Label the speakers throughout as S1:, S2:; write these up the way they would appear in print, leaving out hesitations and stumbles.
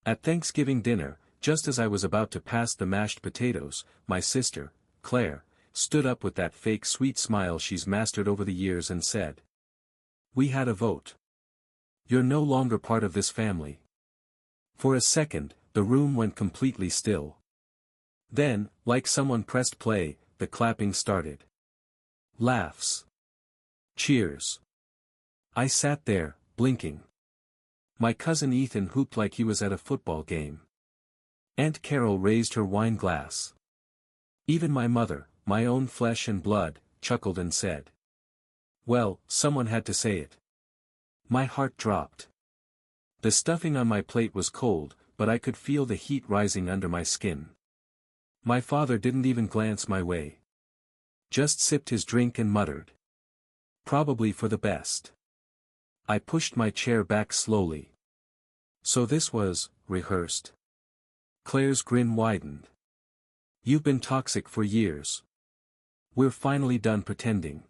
S1: At Thanksgiving dinner, just as I was about to pass the mashed potatoes, my sister, Claire, stood up with that fake sweet smile she's mastered over the years and said, "We had a vote. You're no longer part of this family." For a second, the room went completely still. Then, like someone pressed play, the clapping started. Laughs. Cheers. I sat there, blinking. My cousin Ethan hooped like he was at a football game. Aunt Carol raised her wine glass. Even my mother, my own flesh and blood, chuckled and said, "Well, someone had to say it." My heart dropped. The stuffing on my plate was cold, but I could feel the heat rising under my skin. My father didn't even glance my way. Just sipped his drink and muttered, "Probably for the best." I pushed my chair back slowly. So this was rehearsed. Claire's grin widened. "You've been toxic for years. We're finally done pretending."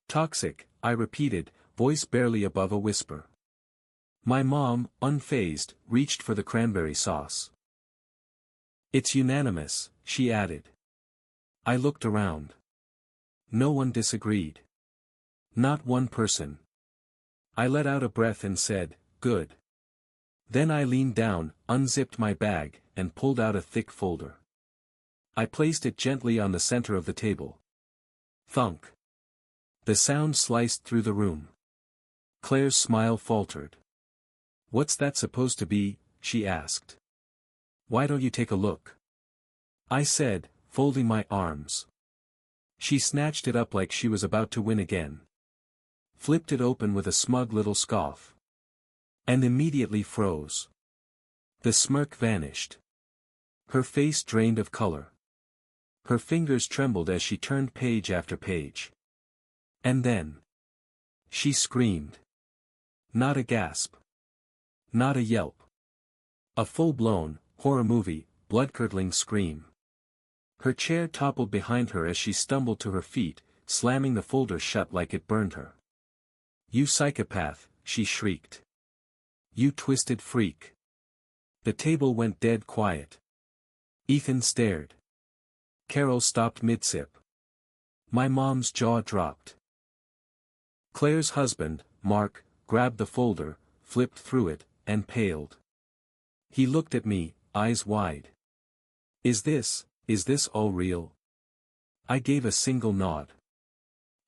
S1: "Toxic," I repeated, voice barely above a whisper. My mom, unfazed, reached for the cranberry sauce. "It's unanimous," she added. I looked around. No one disagreed. Not one person. I let out a breath and said, "Good." Then I leaned down, unzipped my bag, and pulled out a thick folder. I placed it gently on the center of the table. Thunk. The sound sliced through the room. Claire's smile faltered. "What's that supposed to be?" she asked. "Why don't you take a look?" I said, folding my arms. She snatched it up like she was about to win again. Flipped it open with a smug little scoff. And immediately froze. The smirk vanished. Her face drained of color. Her fingers trembled as she turned page after page. And then she screamed. Not a gasp. Not a yelp. A full-blown, horror movie, blood-curdling scream. Her chair toppled behind her as she stumbled to her feet, slamming the folder shut like it burned her. "You psychopath," she shrieked. "You twisted freak." The table went dead quiet. Ethan stared. Carol stopped mid-sip. My mom's jaw dropped. Claire's husband, Mark, grabbed the folder, flipped through it, and paled. He looked at me, eyes wide. Is this all real?" I gave a single nod.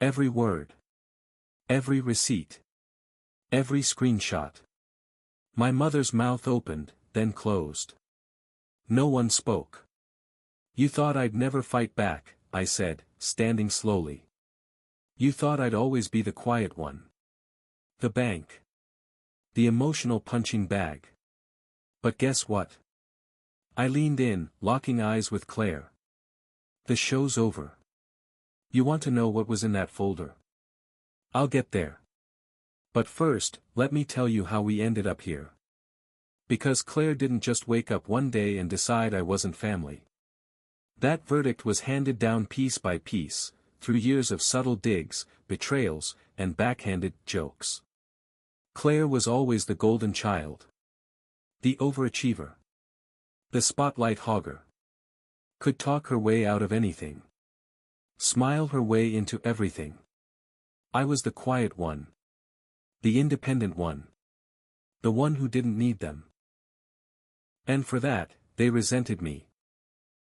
S1: Every word. Every receipt. Every screenshot. My mother's mouth opened, then closed. No one spoke. "You thought I'd never fight back," I said, standing slowly. "You thought I'd always be the quiet one. The bank. The emotional punching bag. But guess what?" I leaned in, locking eyes with Claire. "The show's over. You want to know what was in that folder? I'll get there. But first, let me tell you how we ended up here. Because Claire didn't just wake up one day and decide I wasn't family. That verdict was handed down piece by piece, through years of subtle digs, betrayals, and backhanded jokes. Claire was always the golden child. The overachiever. The spotlight hogger. Could talk her way out of anything. Smile her way into everything. I was the quiet one. The independent one. The one who didn't need them. And for that, they resented me.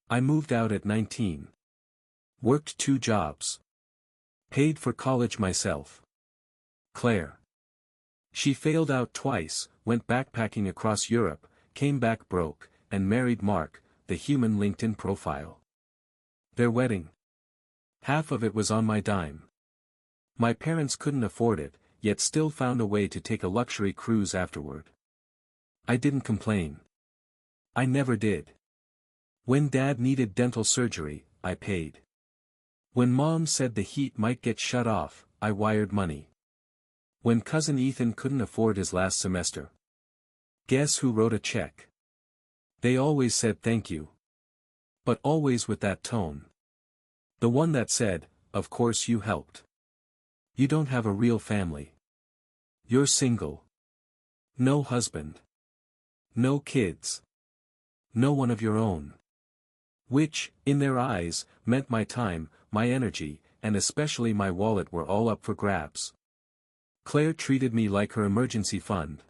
S1: I moved out at 19. Worked 2 jobs. Paid for college myself. Claire. She failed out twice, went backpacking across Europe, came back broke, and married Mark, the human LinkedIn profile. Their wedding. Half of it was on my dime. My parents couldn't afford it, yet still found a way to take a luxury cruise afterward. I didn't complain. I never did. When Dad needed dental surgery, I paid. When Mom said the heat might get shut off, I wired money. When cousin Ethan couldn't afford his last semester. Guess who wrote a check? They always said thank you. But always with that tone. The one that said, "Of course you helped. You don't have a real family. You're single. No husband. No kids. No one of your own. Which, in their eyes, meant my time, my energy, and especially my wallet were all up for grabs. Claire treated me like her emergency fund.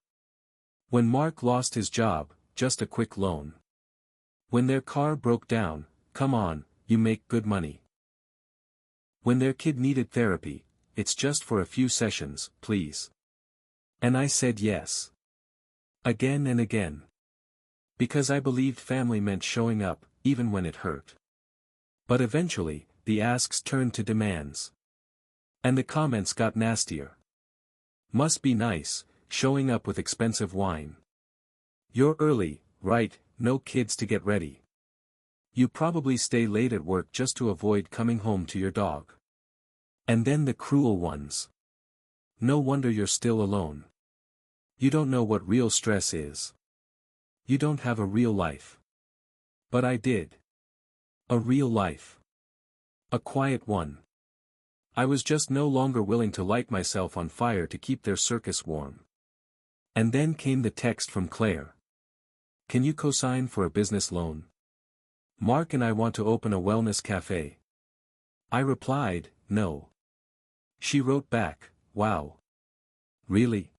S1: When Mark lost his job, just a quick loan. When their car broke down, come on, you make good money. When their kid needed therapy, it's just for a few sessions, please. And I said yes. Again and again. Because I believed family meant showing up, even when it hurt. But eventually, the asks turned to demands. And the comments got nastier. Must be nice, showing up with expensive wine. You're early, right? No kids to get ready. You probably stay late at work just to avoid coming home to your dog. And then the cruel ones. No wonder you're still alone. You don't know what real stress is. You don't have a real life. But I did. A real life. A quiet one. I was just no longer willing to light myself on fire to keep their circus warm. And then came the text from Claire. Can you co-sign for a business loan? Mark and I want to open a wellness cafe. I replied, no. She wrote back, wow. Really?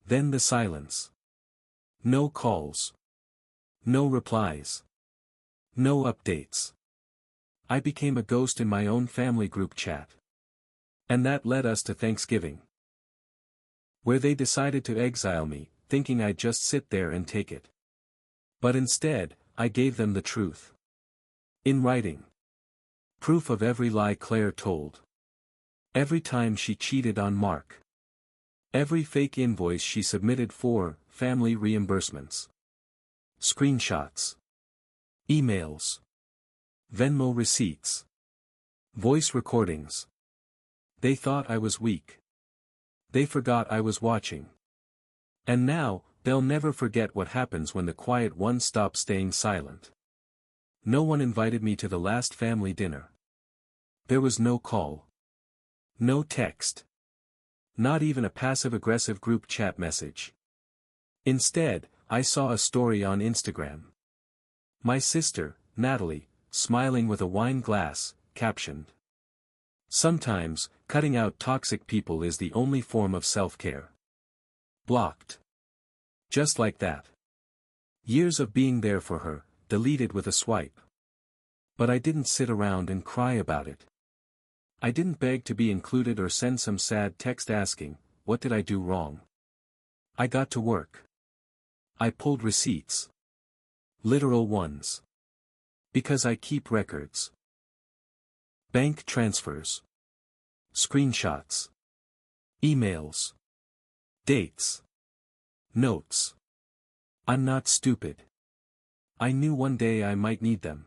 S1: Then the silence. No calls. No replies. No updates. I became a ghost in my own family group chat. And that led us to Thanksgiving, where they decided to exile me, thinking I'd just sit there and take it. But instead, I gave them the truth. In writing. Proof of every lie Claire told. Every time she cheated on Mark. Every fake invoice she submitted for family reimbursements. Screenshots. Emails. Venmo receipts. Voice recordings. They thought I was weak. They forgot I was watching. And now, they'll never forget what happens when the quiet one stops staying silent. No one invited me to the last family dinner. There was no call. No text. Not even a passive-aggressive group chat message. Instead, I saw a story on Instagram. My sister, Natalie, smiling with a wine glass, captioned. Sometimes, cutting out toxic people is the only form of self-care. Blocked. Just like that. Years of being there for her, deleted with a swipe. But I didn't sit around and cry about it. I didn't beg to be included or send some sad text asking, what did I do wrong? I got to work. I pulled receipts. Literal ones. Because I keep records. Bank transfers. Screenshots. Emails. Dates. Notes. I'm not stupid. I knew one day I might need them.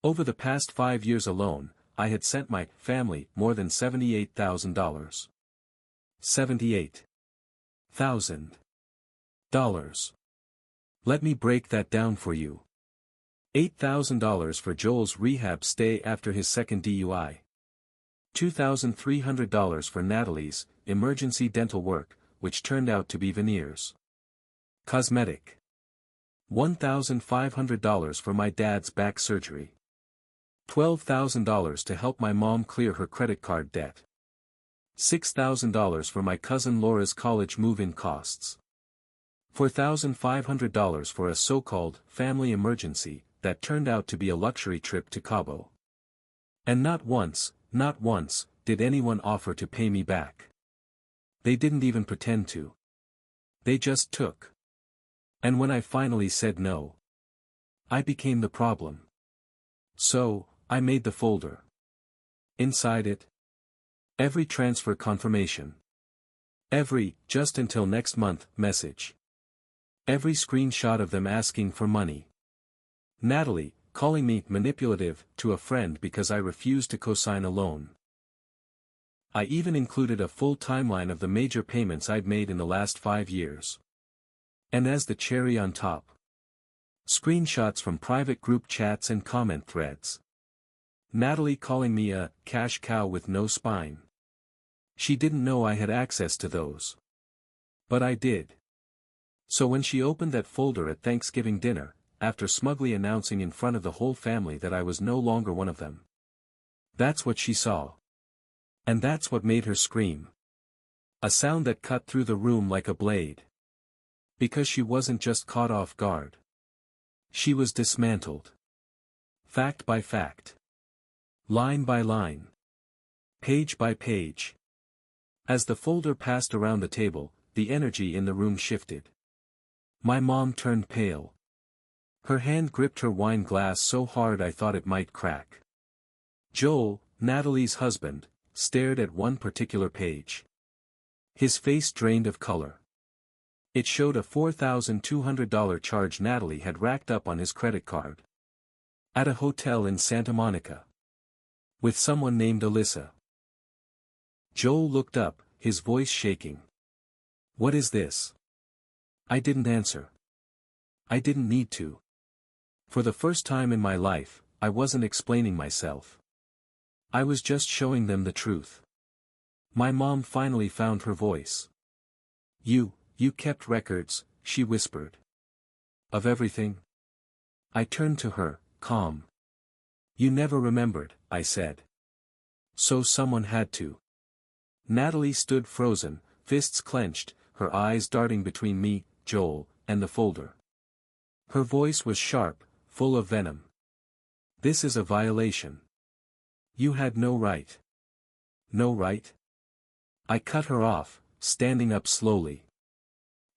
S1: Over the past 5 years alone, I had sent my family more than $78,000. $78,000. Let me break that down for you. $8,000 for Joel's rehab stay after his second DUI. $2,300 for Natalie's emergency dental work, which turned out to be veneers. Cosmetic. $1,500 for my dad's back surgery. $12,000 to help my mom clear her credit card debt. $6,000 for my cousin Laura's college move-in costs. $4,500 for a so-called family emergency that turned out to be a luxury trip to Cabo. And not once, did anyone offer to pay me back. They didn't even pretend to. They just took. And when I finally said no, I became the problem. So, I made the folder. Inside it, every transfer confirmation. Every, just until next month, message. Every screenshot of them asking for money. Natalie, calling me manipulative to a friend because I refused to co-sign a loan. I even included a full timeline of the major payments I'd made in the last 5 years. And as the cherry on top, screenshots from private group chats and comment threads. Natalie calling me a cash cow with no spine. She didn't know I had access to those. But I did. So when she opened that folder at Thanksgiving dinner, after smugly announcing in front of the whole family that I was no longer one of them. That's what she saw. And that's what made her scream. A sound that cut through the room like a blade. Because she wasn't just caught off guard. She was dismantled. Fact by fact. Line by line. Page by page. As the folder passed around the table, the energy in the room shifted. My mom turned pale. Her hand gripped her wine glass so hard I thought it might crack. Joel, Natalie's husband, stared at one particular page. His face drained of color. It showed a $4,200 charge Natalie had racked up on his credit card. At a hotel in Santa Monica. With someone named Alyssa. Joel looked up, his voice shaking. What is this? I didn't answer. I didn't need to. For the first time in my life, I wasn't explaining myself. I was just showing them the truth. My mom finally found her voice. You kept records, she whispered. Of everything? I turned to her, calm. You never remembered, I said. So someone had to. Natalie stood frozen, fists clenched, her eyes darting between me, Joel, and the folder. Her voice was sharp, full of venom. This is a violation. You had no right. No right? I cut her off, standing up slowly.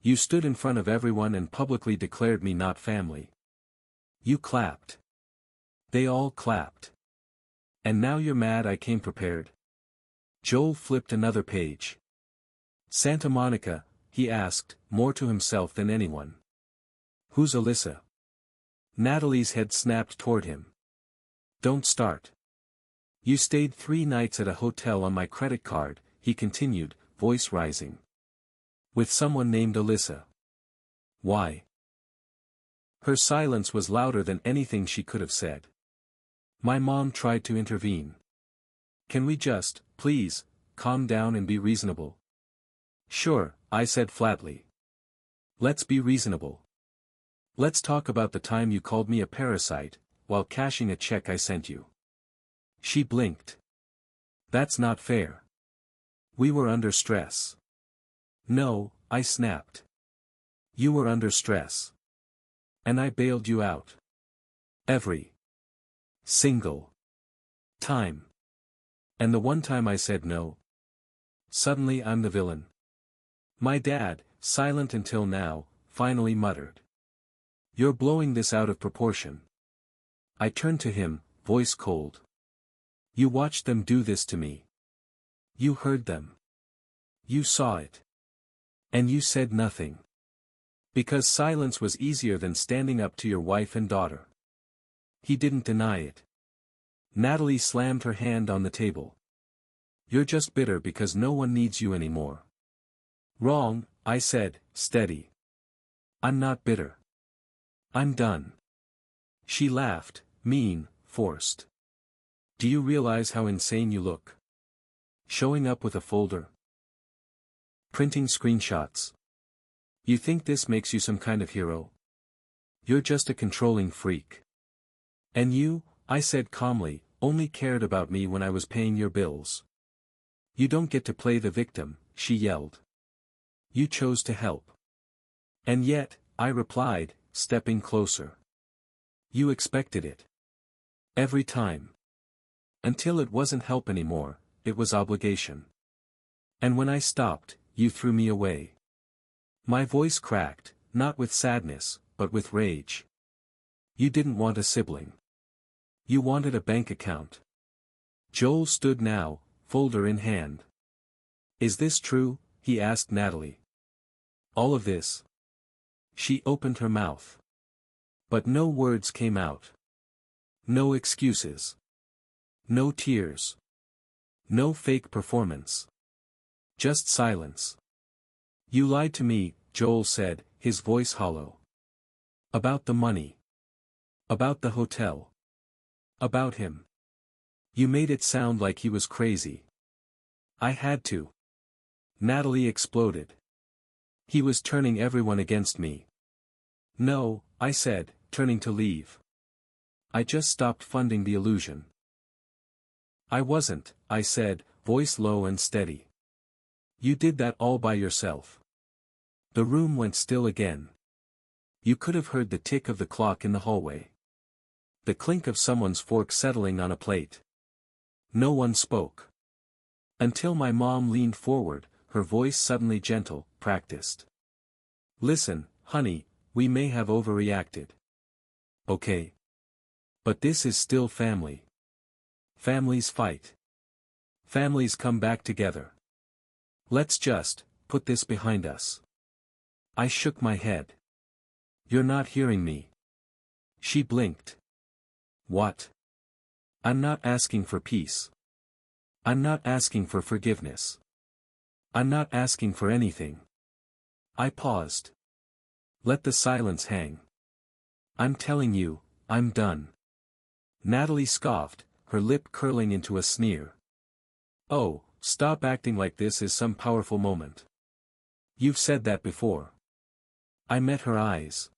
S1: You stood in front of everyone and publicly declared me not family. You clapped. They all clapped. And now you're mad I came prepared? Joel flipped another page. Santa Monica, he asked, more to himself than anyone. Who's Alyssa? Natalie's head snapped toward him. Don't start. You stayed 3 nights at a hotel on my credit card, he continued, voice rising. With someone named Alyssa. Why? Her silence was louder than anything she could have said. My mom tried to intervene. Can we just, please, calm down and be reasonable? Sure, I said flatly. Let's be reasonable. Let's talk about the time you called me a parasite, while cashing a check I sent you. She blinked. That's not fair. We were under stress. No, I snapped. You were under stress. And I bailed you out. Every single time. And the one time I said no. Suddenly I'm the villain. My dad, silent until now, finally muttered. You're blowing this out of proportion. I turned to him, voice cold. You watched them do this to me. You heard them. You saw it. And you said nothing. Because silence was easier than standing up to your wife and daughter. He didn't deny it. Natalie slammed her hand on the table. You're just bitter because no one needs you anymore. Wrong, I said, steady. I'm not bitter. I'm done. She laughed, mean, forced. Do you realize how insane you look? Showing up with a folder. Printing screenshots. You think this makes you some kind of hero? You're just a controlling freak. And you, I said calmly, only cared about me when I was paying your bills. You don't get to play the victim, she yelled. You chose to help. And yet, I replied, stepping closer. You expected it. Every time. Until it wasn't help anymore, it was obligation. And when I stopped, you threw me away. My voice cracked, not with sadness, but with rage. You didn't want a sibling. You wanted a bank account. Joel stood now, folder in hand. Is this true? He asked Natalie. All of this? She opened her mouth. But no words came out. No excuses. No tears. No fake performance. Just silence. You lied to me, Joel said, his voice hollow. About the money. About the hotel. About him. You made it sound like he was crazy. I had to. Natalie exploded. He was turning everyone against me. No, I said, turning to leave. I just stopped funding the illusion. I wasn't, I said, voice low and steady. You did that all by yourself. The room went still again. You could have heard the tick of the clock in the hallway. The clink of someone's fork settling on a plate. No one spoke. Until my mom leaned forward, her voice suddenly gentle, practiced. Listen, honey, we may have overreacted. Okay. But this is still family. Families fight. Families come back together. Let's just put this behind us. I shook my head. You're not hearing me. She blinked. What? I'm not asking for peace. I'm not asking for forgiveness. I'm not asking for anything. I paused. Let the silence hang. I'm telling you, I'm done. Natalie scoffed, her lip curling into a sneer. Oh, stop acting like this is some powerful moment. You've said that before. I met her eyes.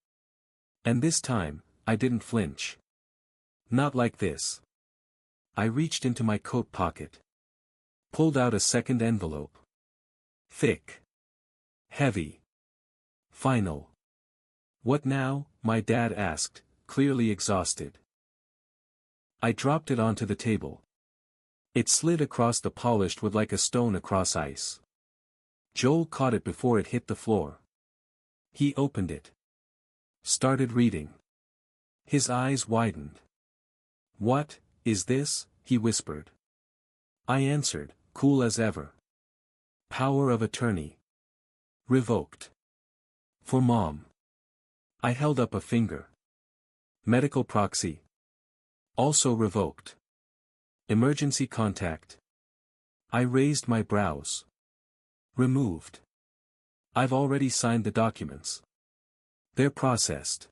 S1: And this time, I didn't flinch. Not like this. I reached into my coat pocket. Pulled out a second envelope. Thick. Heavy. Final. What now? My dad asked, clearly exhausted. I dropped it onto the table. It slid across the polished wood like a stone across ice. Joel caught it before it hit the floor. He opened it. Started reading. His eyes widened. What is this? He whispered. I answered, cool as ever. Power of attorney. Revoked. For Mom. I held up a finger. Medical proxy. Also revoked. Emergency contact. I raised my brows. Removed. I've already signed the documents. They're processed.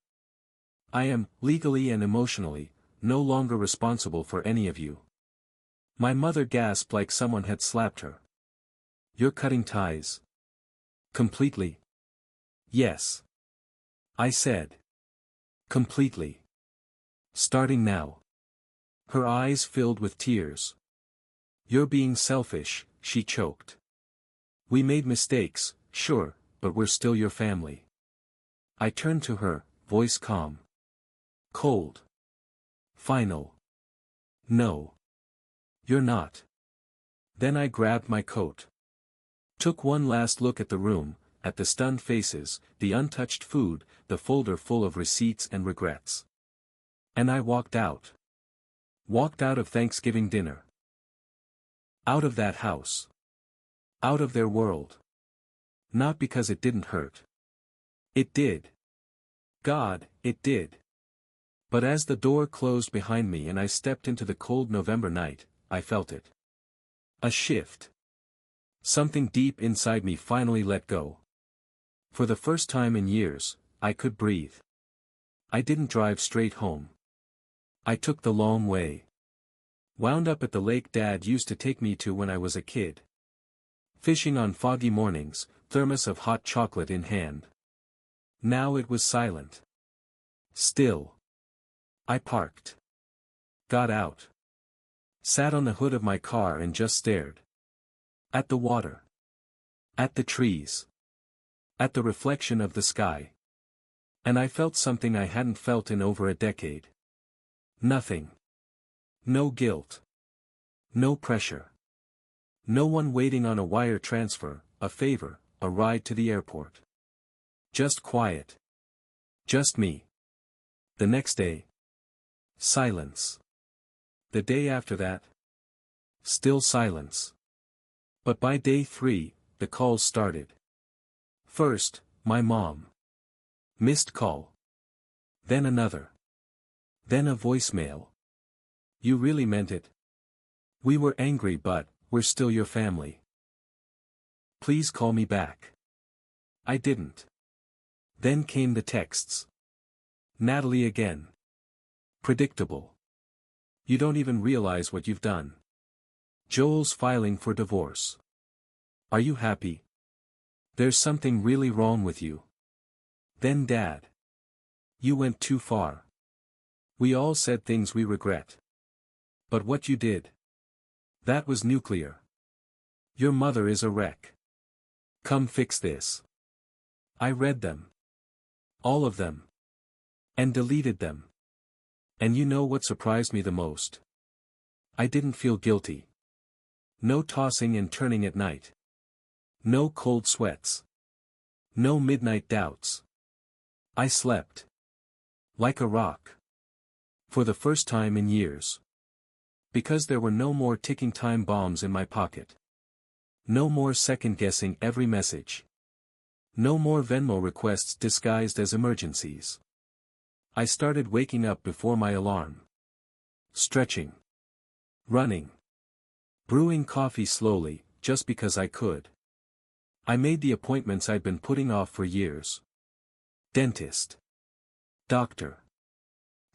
S1: I am, legally and emotionally, no longer responsible for any of you. My mother gasped like someone had slapped her. You're cutting ties. Completely. Yes. I said. Completely. Starting now. Her eyes filled with tears. You're being selfish, she choked. We made mistakes, sure, but we're still your family. I turned to her, voice calm. Cold. Final. No. You're not. Then I grabbed my coat. Took one last look at the room, at the stunned faces, the untouched food, the folder full of receipts and regrets. And I walked out. Walked out of Thanksgiving dinner. Out of that house. Out of their world. Not because it didn't hurt. It did. God, it did. But as the door closed behind me and I stepped into the cold November night, I felt it. A shift. Something deep inside me finally let go. For the first time in years, I could breathe. I didn't drive straight home. I took the long way. Wound up at the lake Dad used to take me to when I was a kid. Fishing on foggy mornings, thermos of hot chocolate in hand. Now it was silent. Still. I parked. Got out. Sat on the hood of my car and just stared. At the water. At the trees. At the reflection of the sky. And I felt something I hadn't felt in over a decade. Nothing. No guilt. No pressure. No one waiting on a wire transfer, a favor, a ride to the airport. Just quiet. Just me. The next day. Silence. The day after that. Still silence. But by day 3, the calls started. First, my mom. Missed call. Then another. Then a voicemail. You really meant it? We were angry but, we're still your family. Please call me back. I didn't. Then came the texts. Natalie again. Predictable. You don't even realize what you've done. Joel's filing for divorce. Are you happy? There's something really wrong with you. Then Dad. You went too far. We all said things we regret. But what you did. That was nuclear. Your mother is a wreck. Come fix this. I read them. All of them. And deleted them. And you know what surprised me the most? I didn't feel guilty. No tossing and turning at night. No cold sweats. No midnight doubts. I slept. Like a rock. For the first time in years. Because there were no more ticking time bombs in my pocket. No more second-guessing every message. No more Venmo requests disguised as emergencies. I started waking up before my alarm. Stretching. Running. Brewing coffee slowly, just because I could. I made the appointments I'd been putting off for years. Dentist. Doctor.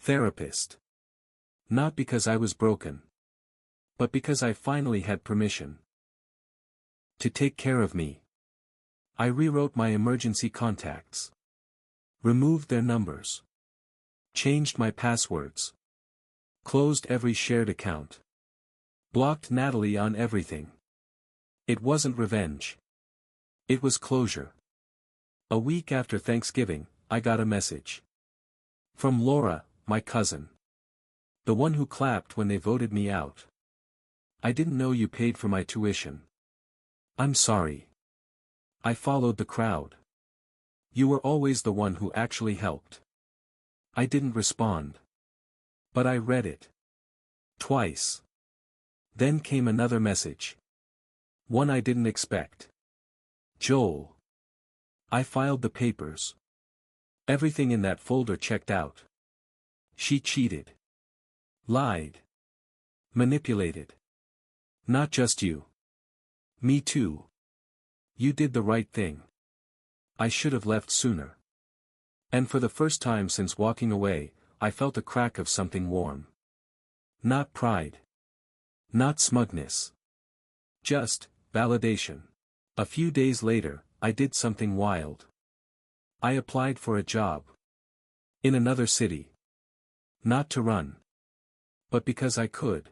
S1: Therapist. Not because I was broken. But because I finally had permission. To take care of me. I rewrote my emergency contacts. Removed their numbers. Changed my passwords. Closed every shared account. Blocked Natalie on everything. It wasn't revenge. It was closure. A week after Thanksgiving, I got a message. From Laura, my cousin. The one who clapped when they voted me out. I didn't know you paid for my tuition. I'm sorry. I followed the crowd. You were always the one who actually helped. I didn't respond. But I read it. Twice. Then came another message. One I didn't expect. Joel. I filed the papers. Everything in that folder checked out. She cheated. Lied. Manipulated. Not just you. Me too. You did the right thing. I should have left sooner. And for the first time since walking away, I felt a crack of something warm. Not pride. Not smugness. Just validation. A few days later, I did something wild. I applied for a job. In another city. Not to run. But because I could.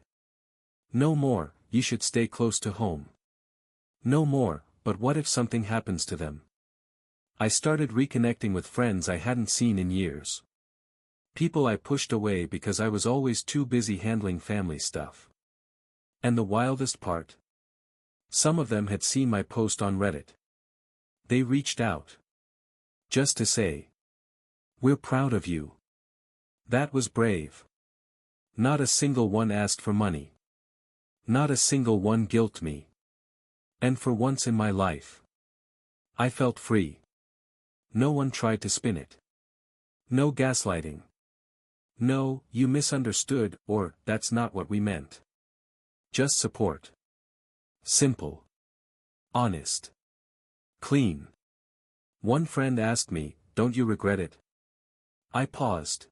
S1: No more, you should stay close to home. No more, but what if something happens to them? I started reconnecting with friends I hadn't seen in years. People I pushed away because I was always too busy handling family stuff. And the wildest part? Some of them had seen my post on Reddit. They reached out. Just to say. We're proud of you. That was brave. Not a single one asked for money. Not a single one guilted me. And for once in my life, I felt free. No one tried to spin it. No gaslighting. No, you misunderstood, or, that's not what we meant. Just support. Simple. Honest. Clean. One friend asked me, don't you regret it? I paused.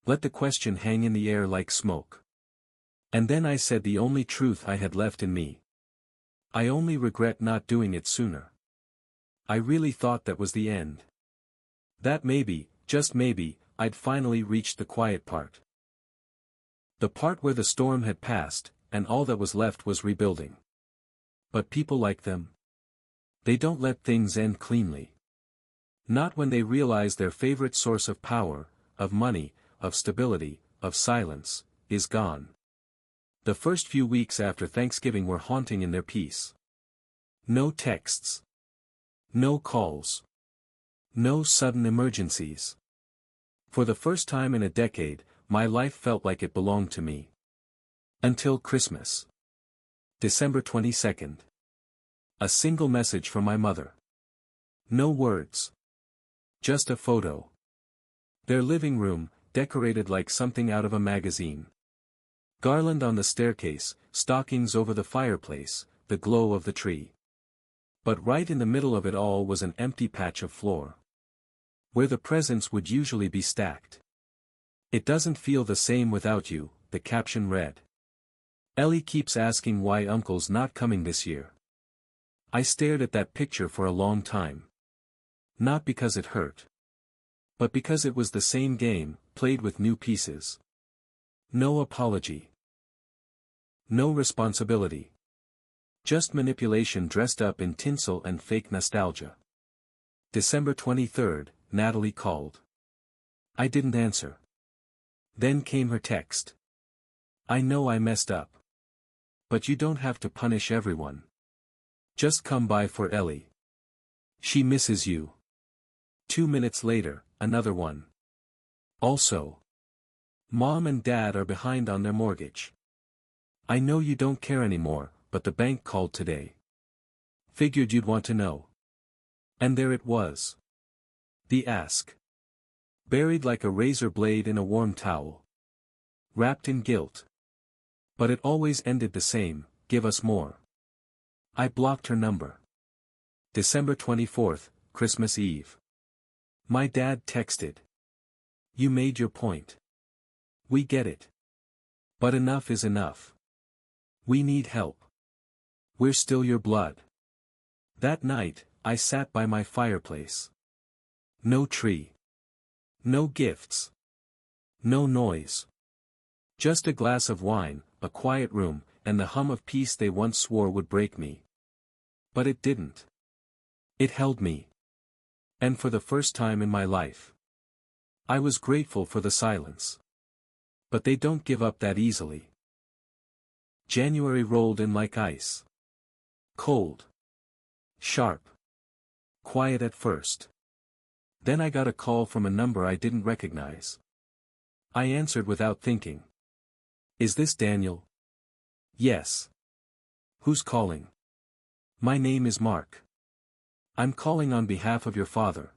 S1: Let the question hang in the air like smoke. And then I said the only truth I had left in me. I only regret not doing it sooner. I really thought that was the end. That maybe, just maybe, I'd finally reached the quiet part. The part where the storm had passed, and all that was left was rebuilding. But people like them. They don't let things end cleanly. Not when they realize their favorite source of power, of money, of stability, of silence, is gone. The first few weeks after Thanksgiving were haunting in their peace. No texts. No calls. No sudden emergencies. For the first time in a decade, my life felt like it belonged to me. Until Christmas. December 22nd. A single message from my mother. No words. Just a photo. Their living room, decorated like something out of a magazine. Garland on the staircase, stockings over the fireplace, the glow of the tree. But right in the middle of it all was an empty patch of floor. Where the presents would usually be stacked. It doesn't feel the same without you, the caption read. Ellie keeps asking why Uncle's not coming this year. I stared at that picture for a long time. Not because it hurt. But because it was the same game, played with new pieces. No apology. No responsibility. Just manipulation dressed up in tinsel and fake nostalgia. December 23rd, Natalie called. I didn't answer. Then came her text. I know I messed up. But you don't have to punish everyone. Just come by for Ellie. She misses you. 2 minutes later, another one. Also. Mom and Dad are behind on their mortgage. I know you don't care anymore, but the bank called today. Figured you'd want to know. And there it was. The ask. Buried like a razor blade in a warm towel. Wrapped in guilt. But it always ended the same, give us more. I blocked her number. December 24th, Christmas Eve. My dad texted. You made your point. We get it. But enough is enough. We need help. We're still your blood. That night, I sat by my fireplace. No tree. No gifts. No noise. Just a glass of wine, a quiet room, and the hum of peace they once swore would break me. But it didn't. It held me. And for the first time in my life, I was grateful for the silence. But they don't give up that easily. January rolled in like ice. Cold. Sharp. Quiet at first. Then I got a call from a number I didn't recognize. I answered without thinking. Is this Daniel? Yes. Who's calling? My name is Mark. I'm calling on behalf of your father.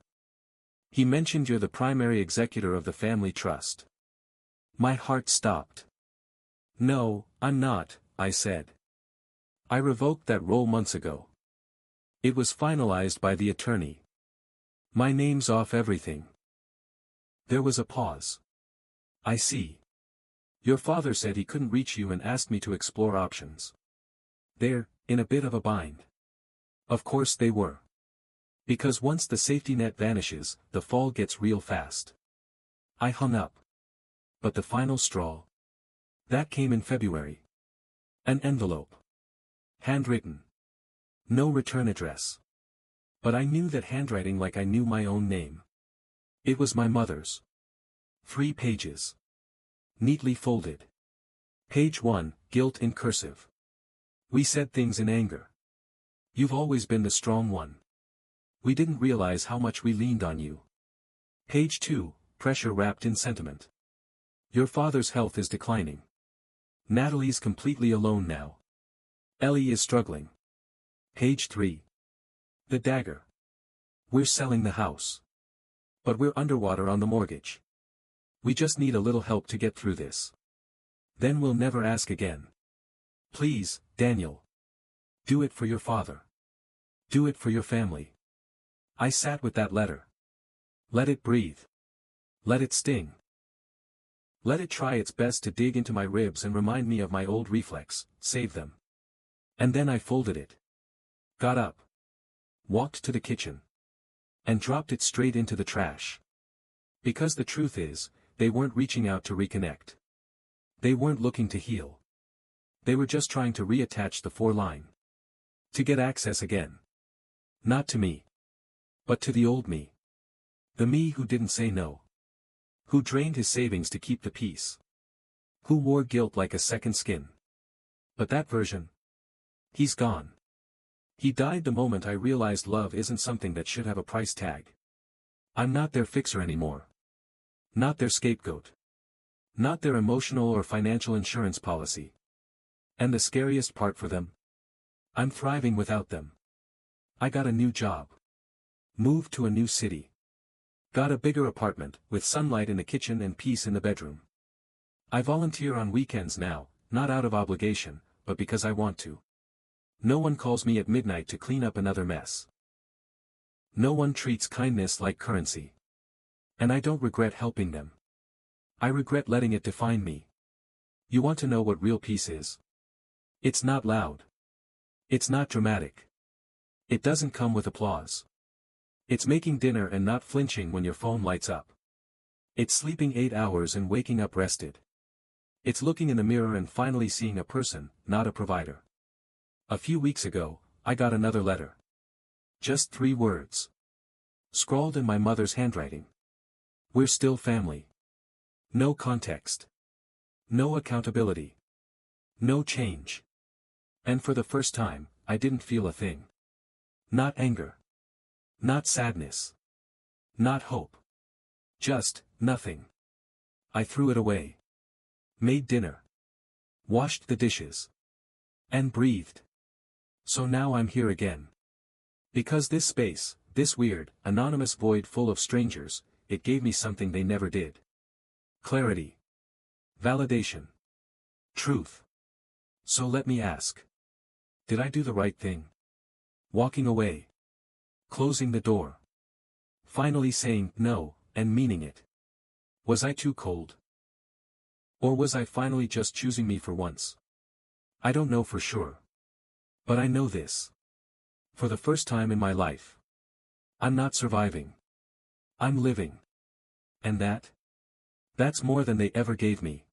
S1: He mentioned you're the primary executor of the family trust. My heart stopped. No, I'm not, I said. I revoked that role months ago. It was finalized by the attorney. My name's off everything. There was a pause. I see. Your father said he couldn't reach you and asked me to explore options. They're in a bit of a bind. Of course they were. Because once the safety net vanishes, the fall gets real fast. I hung up. But the final straw? That came in February. An envelope. Handwritten. No return address. But I knew that handwriting like I knew my own name. It was my mother's. 3 pages. Neatly folded. Page 1, guilt in cursive. We said things in anger. You've always been the strong one. We didn't realize how much we leaned on you. Page 2, pressure wrapped in sentiment. Your father's health is declining. Natalie's completely alone now. Ellie is struggling. Page 3. The dagger. We're selling the house. But we're underwater on the mortgage. We just need a little help to get through this. Then we'll never ask again. Please, Daniel. Do it for your father. Do it for your family. I sat with that letter. Let it breathe. Let it sting. Let it try its best to dig into my ribs and remind me of my old reflex, save them. And then I folded it. Got up. Walked to the kitchen. And dropped it straight into the trash. Because the truth is, they weren't reaching out to reconnect. They weren't looking to heal. They were just trying to reattach the 4-line. To get access again. Not to me. But to the old me. The me who didn't say no. Who drained his savings to keep the peace. Who wore guilt like a second skin. But that version? He's gone. He died the moment I realized love isn't something that should have a price tag. I'm not their fixer anymore. Not their scapegoat. Not their emotional or financial insurance policy. And the scariest part for them? I'm thriving without them. I got a new job. Moved to a new city. Got a bigger apartment, with sunlight in the kitchen and peace in the bedroom. I volunteer on weekends now, not out of obligation, but because I want to. No one calls me at midnight to clean up another mess. No one treats kindness like currency. And I don't regret helping them. I regret letting it define me. You want to know what real peace is? It's not loud. It's not dramatic. It doesn't come with applause. It's making dinner and not flinching when your phone lights up. It's sleeping 8 hours and waking up rested. It's looking in the mirror and finally seeing a person, not a provider. A few weeks ago, I got another letter. Just 3 words. Scrawled in my mother's handwriting. We're still family. No context. No accountability. No change. And for the first time, I didn't feel a thing. Not anger. Not sadness. Not hope. Just, nothing. I threw it away. Made dinner. Washed the dishes. And breathed. So now I'm here again. Because this space, this weird, anonymous void full of strangers, it gave me something they never did. Clarity. Validation. Truth. So let me ask. Did I do the right thing? Walking away. Closing the door. Finally saying no, and meaning it. Was I too cold? Or was I finally just choosing me for once? I don't know for sure. But I know this. For the first time in my life. I'm not surviving. I'm living. And that's more than they ever gave me.